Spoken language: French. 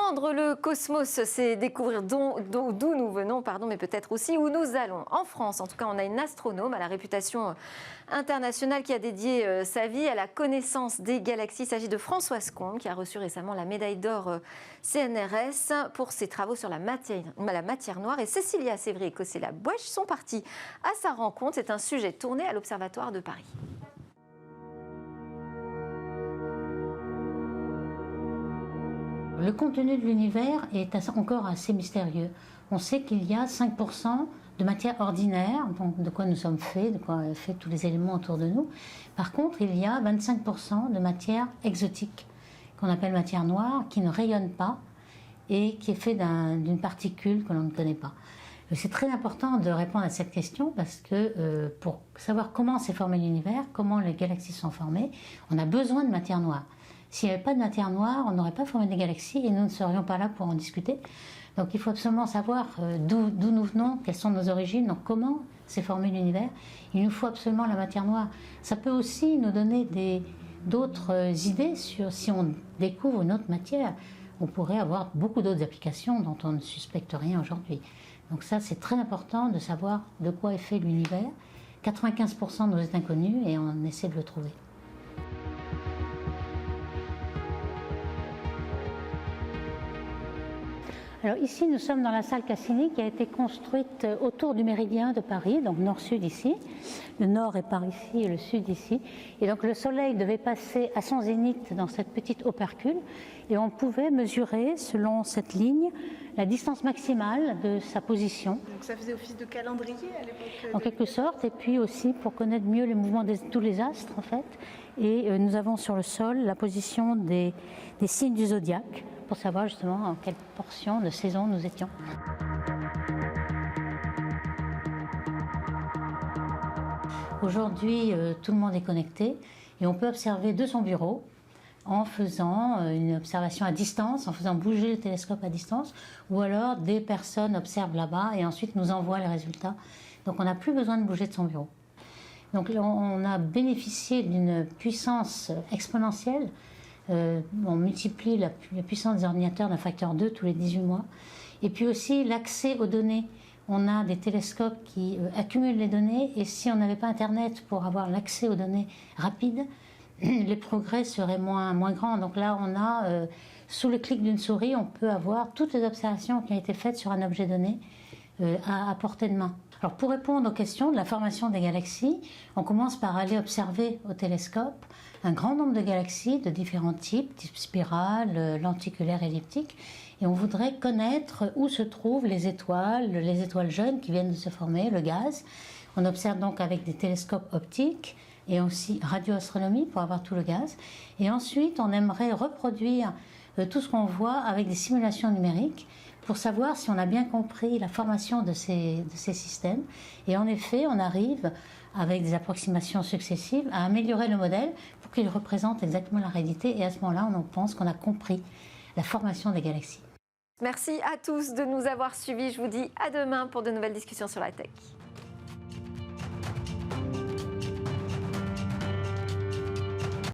Comprendre le cosmos, c'est découvrir d'où nous venons, mais peut-être aussi où nous allons. En France, en tout cas, on a une astronome à la réputation internationale qui a dédié sa vie à la connaissance des galaxies. Il s'agit de Françoise Combe, qui a reçu récemment la médaille d'or CNRS pour ses travaux sur la matière noire. Et Cécilia Sévry et Cosséla Bouèche sont partis à sa rencontre. C'est un sujet tourné à l'Observatoire de Paris. Le contenu de l'univers est encore assez mystérieux. On sait qu'il y a 5% de matière ordinaire, donc de quoi nous sommes faits, de quoi sont faits tous les éléments autour de nous. Par contre, il y a 25% de matière exotique, qu'on appelle matière noire, qui ne rayonne pas et qui est faite d'une particule que l'on ne connaît pas. C'est très important de répondre à cette question parce que pour savoir comment s'est formé l'univers, comment les galaxies sont formées, on a besoin de matière noire. S'il n'y avait pas de matière noire, on n'aurait pas formé des galaxies et nous ne serions pas là pour en discuter. Donc il faut absolument savoir d'où nous venons, quelles sont nos origines, donc comment s'est formé l'univers. Il nous faut absolument la matière noire. Ça peut aussi nous donner d'autres idées sur si on découvre une autre matière. On pourrait avoir beaucoup d'autres applications dont on ne suspecte rien aujourd'hui. Donc ça, c'est très important de savoir de quoi est fait l'univers. 95% nous est inconnu et on essaie de le trouver. Alors ici, nous sommes dans la salle Cassini qui a été construite autour du méridien de Paris, donc nord-sud ici. Le nord est par ici et le sud ici. Et donc le soleil devait passer à son zénith dans cette petite opercule et on pouvait mesurer, selon cette ligne, la distance maximale de sa position. Donc ça faisait office de calendrier à l'époque? En quelque sorte, et puis aussi pour connaître mieux les mouvements de tous les astres en fait. Et nous avons sur le sol la position des signes du zodiaque, pour savoir justement en quelle portion de saison nous étions. Aujourd'hui, tout le monde est connecté et on peut observer de son bureau en faisant une observation à distance, en faisant bouger le télescope à distance, ou alors des personnes observent là-bas et ensuite nous envoient les résultats. Donc on n'a plus besoin de bouger de son bureau. Donc on a bénéficié d'une puissance exponentielle. On multiplie la puissance des ordinateurs d'un facteur 2 tous les 18 mois. Et puis aussi l'accès aux données. On a des télescopes qui accumulent les données et si on n'avait pas Internet pour avoir l'accès aux données rapide, les progrès seraient moins grands. Donc là, on a, sous le clic d'une souris, on peut avoir toutes les observations qui ont été faites sur un objet donné à portée de main. Alors pour répondre aux questions de la formation des galaxies, on commence par aller observer au télescope un grand nombre de galaxies de différents type spirale, lenticulaire, elliptique, et on voudrait connaître où se trouvent les étoiles jeunes qui viennent de se former, le gaz. On observe donc avec des télescopes optiques et aussi radioastronomie pour avoir tout le gaz. Et ensuite, on aimerait reproduire tout ce qu'on voit avec des simulations numériques pour savoir si on a bien compris la formation de ces systèmes. Et en effet, on arrive, avec des approximations successives, à améliorer le modèle pour qu'il représente exactement la réalité. Et à ce moment-là, on pense qu'on a compris la formation des galaxies. Merci à tous de nous avoir suivis. Je vous dis à demain pour de nouvelles discussions sur la tech.